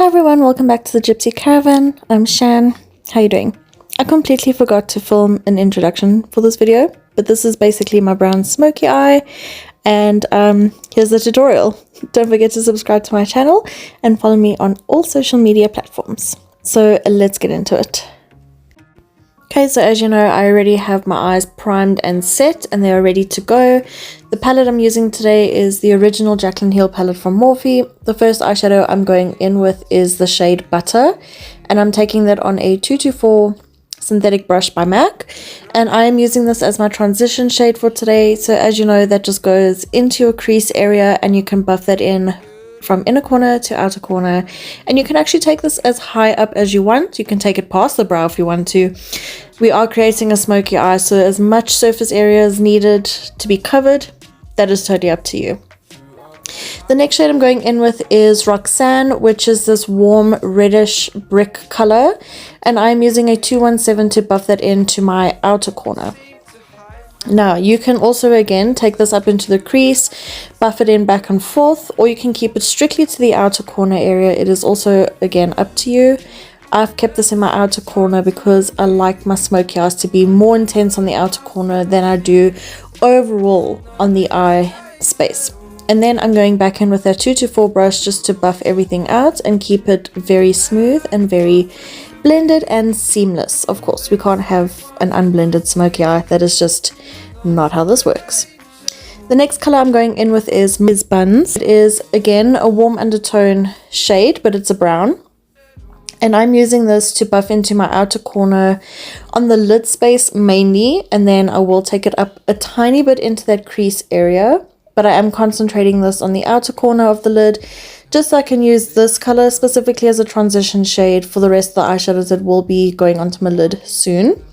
everyone, welcome back to the Gypsy Caravan. I'm Shan. How you doing? I completely forgot to film an introduction for this video, but this is basically my brown smoky eye, and here's the tutorial. Don't forget to subscribe to my channel and follow me on all social media platforms. So let's get into it. Okay, so as you know, I already have my eyes primed and set and they are ready to go. The palette I'm using today is the original Jaclyn Hill palette from Morphe. The first eyeshadow I'm going in with is the shade Butter, and I'm taking that on a 224 synthetic brush by MAC, and I am using this as my transition shade for today. So as you know, that just goes into your crease area and you can buff that in from inner corner to outer corner, and you can actually take this as high up as you want. You can take it past the brow if you want to. We are creating a smoky eye, so as much surface area is needed to be covered. That is totally up to you. The next shade I'm going in with is Roxanne, which is this warm reddish brick color, and I'm using a 217 to buff that into my outer corner. Now you can also again take this up into the crease, buff it in back and forth, or you can keep it strictly to the outer corner area. It is also again up to you. I've kept this in my outer corner because I like my smoky eyes to be more intense on the outer corner than I do overall on the eye space. And then I'm going back in with that 224 brush just to buff everything out and keep it very smooth and very blended and seamless. Of course, we can't have an unblended smoky eye. That is just not how this works. The next color I'm going in with is Ms. Buns. It is again a warm undertone shade, but it's a brown. And I'm using this to buff into my outer corner on the lid space mainly, and then I will take it up a tiny bit into that crease area. But I am concentrating this on the outer corner of the lid, just so I can use this color specifically as a transition shade for the rest of the eyeshadows that will be going onto my lid soon.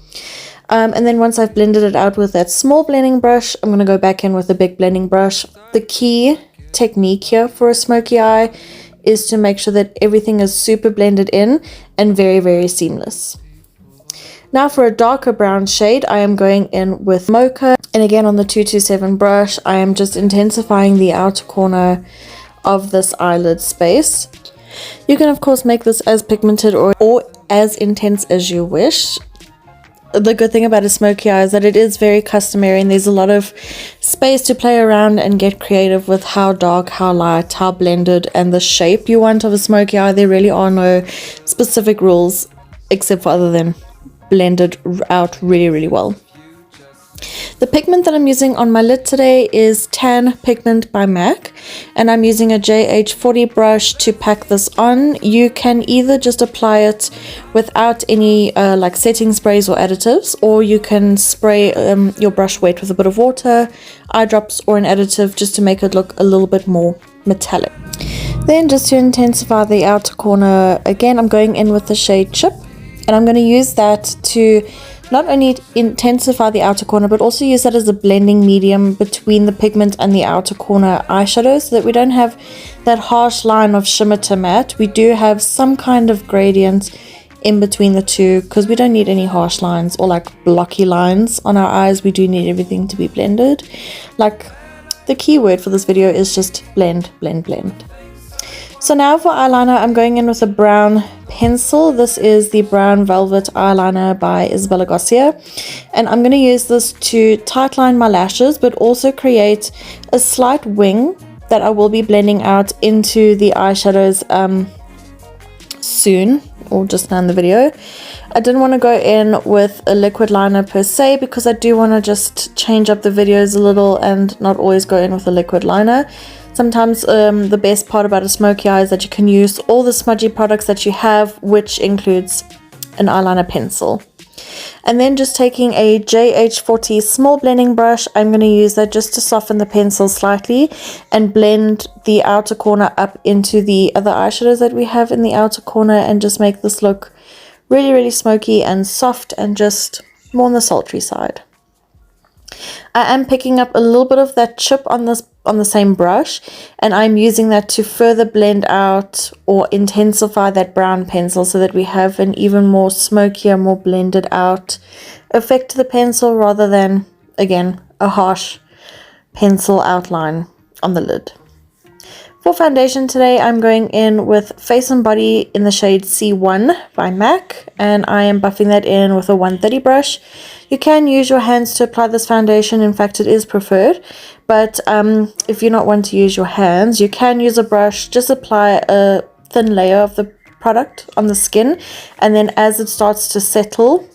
And then once I've blended it out with that small blending brush, I'm going to go back in with a big blending brush. The key technique here for a smoky eye is to make sure that everything is super blended in and very, very seamless. Now for a darker brown shade, I am going in with Mocha, and again on the 227 brush, I am just intensifying the outer corner of this eyelid space. You can of course make this as pigmented or as intense as you wish. The good thing about a smoky eye is that it is very customary, and there's a lot of space to play around and get creative with how dark, how light, how blended, and the shape you want of a smoky eye. There really are no specific rules except for other than blended out really, really well. The pigment that I'm using on my lid today is Tan Pigment by MAC, and I'm using a JH40 brush to pack this on. You can either just apply it without any like setting sprays or additives, or you can spray your brush weight with a bit of water, eye drops, or an additive just to make it look a little bit more metallic. Then just to intensify the outer corner, again I'm going in with the shade Chip, and I'm going to use that to not only intensify the outer corner, but also use that as a blending medium between the pigment and the outer corner eyeshadow, so that we don't have that harsh line of shimmer to matte. We do have some kind of gradient in between the two, because we don't need any harsh lines or like blocky lines on our eyes. We do need everything to be blended. Like, the key word for this video is just blend, blend, blend. So now for eyeliner, I'm going in with a brown pencil. This is the Brown Velvet Eyeliner by Isabella Garcia. And I'm going to use this to tightline my lashes, but also create a slight wing that I will be blending out into the eyeshadows soon, or just now in the video. I didn't want to go in with a liquid liner per se, because I do want to just change up the videos a little and not always go in with a liquid liner. Sometimes the best part about a smoky eye is that you can use all the smudgy products that you have, which includes an eyeliner pencil. And then just taking a JH40 small blending brush, I'm going to use that just to soften the pencil slightly and blend the outer corner up into the other eyeshadows that we have in the outer corner, and just make this look really, really smoky and soft and just more on the sultry side. I am picking up a little bit of that chip on the same brush, and I'm using that to further blend out or intensify that brown pencil, so that we have an even more smokier, more blended out effect to the pencil, rather than, again, a harsh pencil outline on the lid. For foundation today, I'm going in with Face and Body in the shade C1 by MAC, and I am buffing that in with a 130 brush. You can use your hands to apply this foundation. In fact, it is preferred, but if you not want to use your hands, you can use a brush. Just apply a thin layer of the product on the skin, and then as it starts to settle,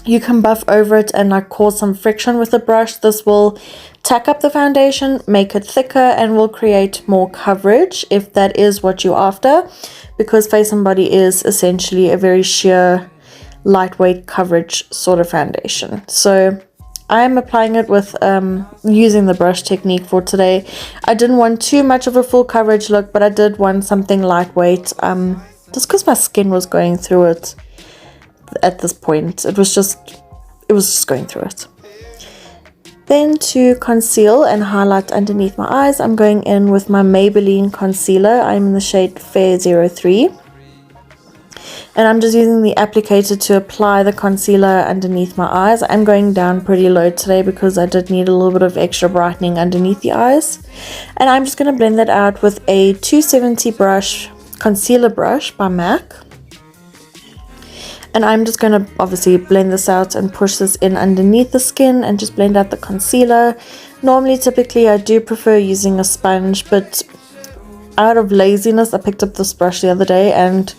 you can buff over it and like cause some friction with the brush. This will tack up the foundation, make it thicker, and will create more coverage if that is what you're after, because Face and Body is essentially a very sheer, lightweight coverage sort of foundation. So I'm applying it with using the brush technique for today. I didn't want too much of a full coverage look, but I did want something lightweight, just because my skin was going through it. At this point, it was just going through it. Then to conceal and highlight underneath my eyes, I'm going in with my Maybelline concealer. I'm in the shade Fair 03, and I'm just using the applicator to apply the concealer underneath my eyes. I'm going down pretty low today because I did need a little bit of extra brightening underneath the eyes, and I'm just going to blend that out with a 270 brush, concealer brush by MAC. And I'm just going to obviously blend this out and push this in underneath the skin and just blend out the concealer. Typically I do prefer using a sponge, but out of laziness I picked up this brush the other day, and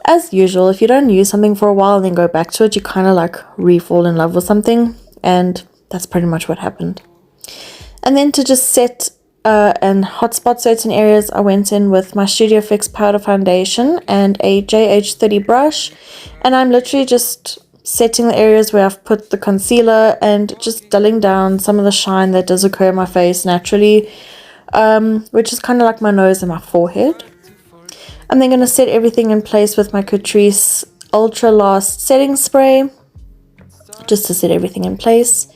as usual, if you don't use something for a while and then go back to it, you kind of like re-fall in love with something, and that's pretty much what happened. And then to just set and hotspot certain areas, I went in with my Studio Fix powder foundation and a JH30 brush, and I'm literally just setting the areas where I've put the concealer and just dulling down some of the shine that does occur in my face naturally, which is kind of like my nose and my forehead. I'm then going to set everything in place with my Catrice Ultra Last Setting Spray, just to set everything in place.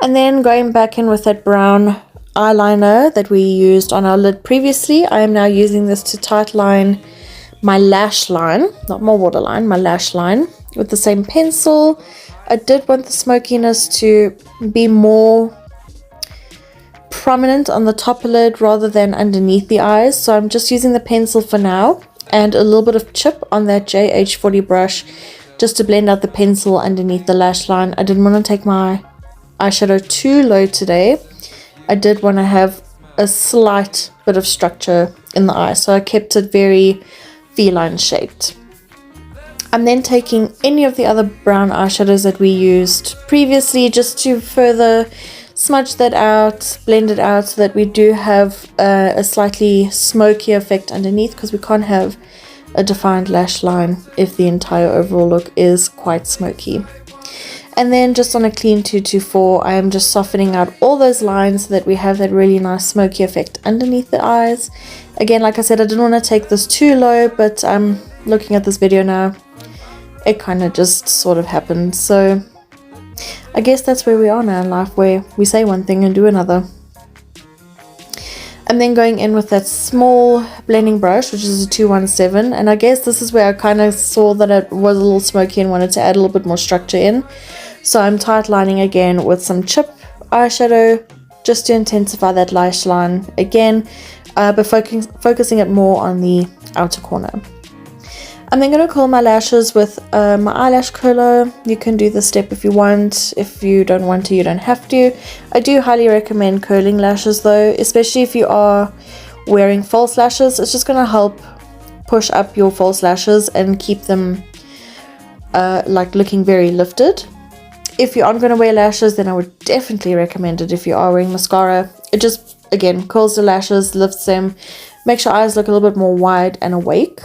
And then going back in with that brown eyeliner that we used on our lid previously, I am now using this to tightline my lash line, not my waterline, my lash line, with the same pencil. I did want the smokiness to be more prominent on the top lid rather than underneath the eyes, so I'm just using the pencil for now and a little bit of chip on that JH40 brush just to blend out the pencil underneath the lash line. I didn't want to take my eyeshadow too low today. I did want to have a slight bit of structure in the eye, so I kept it very feline shaped. I'm then taking any of the other brown eyeshadows that we used previously just to further smudge that out, blend it out, so that we do have a slightly smoky effect underneath, because we can't have a defined lash line if the entire overall look is quite smoky. And then just on a clean 224, I am just softening out all those lines so that we have that really nice smoky effect underneath the eyes. Again, like I said, I didn't want to take this too low, but I'm looking at this video now, it kind of just sort of happened. So I guess that's where we are now in life, where we say one thing and do another. I'm then going in with that small blending brush, which is a 217, and I guess this is where I kind of saw that it was a little smoky and wanted to add a little bit more structure in. So I'm tight lining again with some chip eyeshadow just to intensify that lash line again, but focusing it more on the outer corner. I'm then going to curl my lashes with my eyelash curler. You can do this step if you want. If you don't want to, you don't have to. I do highly recommend curling lashes though, especially if you are wearing false lashes. It's just going to help push up your false lashes and keep them like looking very lifted. If you aren't going to wear lashes, then I would definitely recommend it if you are wearing mascara. It just, again, curls the lashes, lifts them, makes your eyes look a little bit more wide and awake.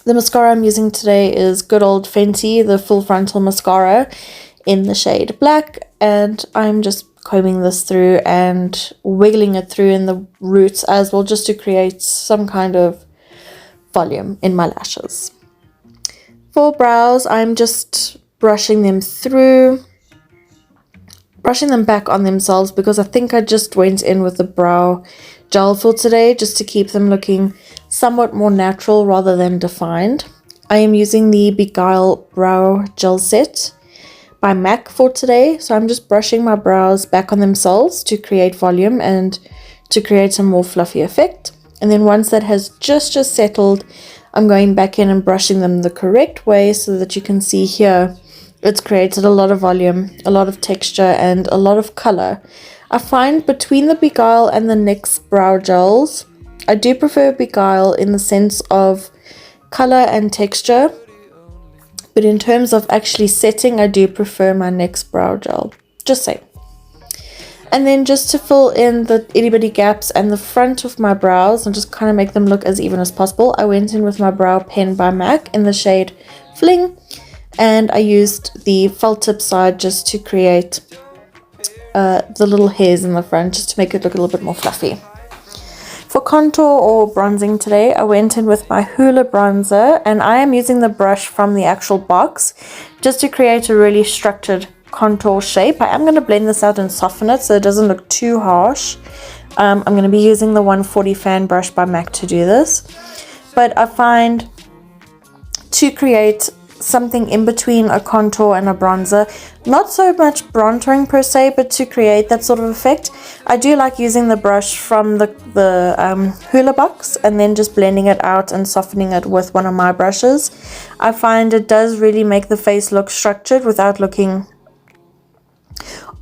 The mascara I'm using today is good old Fenty, the full frontal mascara in the shade black, and I'm just combing this through and wiggling it through in the roots as well, just to create some kind of volume in my lashes. For brows, I'm just brushing them through, brushing them back on themselves, because I think I just went in with the brow gel for today just to keep them looking somewhat more natural rather than defined. I am using the Beguile Brow Gel Set by MAC for today, so I'm just brushing my brows back on themselves to create volume and to create some more fluffy effect. And then once that has just settled, I'm going back in and brushing them the correct way so that you can see here it's created a lot of volume, a lot of texture, and a lot of color. I find between the Beguile and the NYX brow gels, I do prefer Beguile in the sense of color and texture, but in terms of actually setting, I do prefer my NYX brow gel. Just saying. And then just to fill in the itty bitty gaps and the front of my brows and just kind of make them look as even as possible, I went in with my brow pen by MAC in the shade Fling, and I used the felt tip side just to create the little hairs in the front, just to make it look a little bit more fluffy. For contour or bronzing today, I went in with my Hoola bronzer, and I am using the brush from the actual box just to create a really structured contour shape. I am going to blend this out and soften it so it doesn't look too harsh. I'm going to be using the 140 fan brush by MAC to do this, but I find to create something in between a contour and a bronzer, not so much bronzing per se, but to create that sort of effect, I do like using the brush from the Hoola box and then just blending it out and softening it with one of my brushes. I find it does really make the face look structured without looking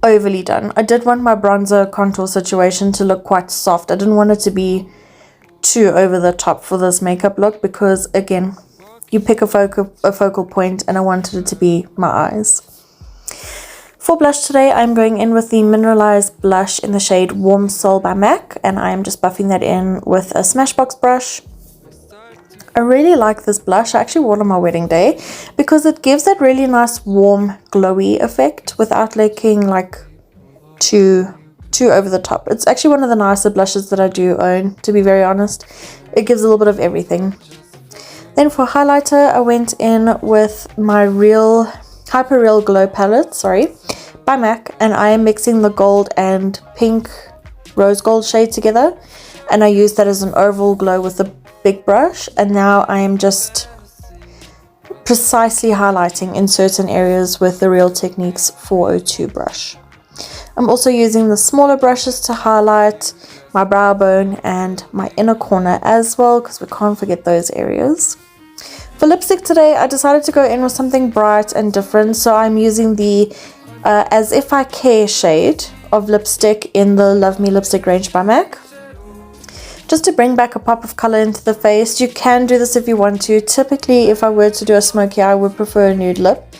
overly done. I did want my bronzer contour situation to look quite soft. I didn't want it to be too over the top for this makeup look because, again, you pick a focal point, and I wanted it to be my eyes. For blush today, I'm going in with the Mineralize blush in the shade Warm Soul by MAC, and I am just buffing that in with a Smashbox brush. I really like this blush. I actually wore it on my wedding day because it gives that really nice warm glowy effect without looking like too over the top. It's actually one of the nicer blushes that I do own, to be very honest. It gives a little bit of everything. Then for highlighter, I went in with my Hyper Real Glow palette, by MAC, and I am mixing the gold and pink rose gold shade together, and I use that as an overall glow with the big brush, and now I am just precisely highlighting in certain areas with the Real Techniques 402 brush. I'm also using the smaller brushes to highlight my brow bone and my inner corner as well, because we can't forget those areas. For lipstick today, I decided to go in with something bright and different, so I'm using the As If I Care shade of lipstick in the Love Me lipstick range by MAC. Just to bring back a pop of color into the face. You can do this if you want to. Typically, if I were to do a smoky eye, I would prefer a nude lip,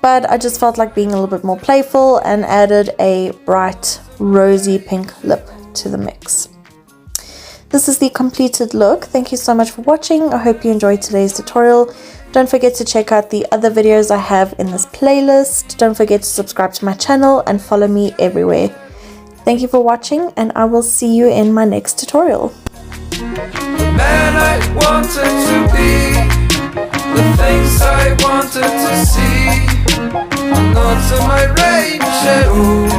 but I just felt like being a little bit more playful and added a bright rosy pink lip to the mix. This is the completed look. Thank you so much for watching. I hope you enjoyed today's tutorial. Don't forget to check out the other videos I have in this playlist. Don't forget to subscribe to my channel and follow me everywhere. Thank you for watching, and I will see you in my next tutorial. The man I wanted to be, the things I wanted to see, not to my range at all.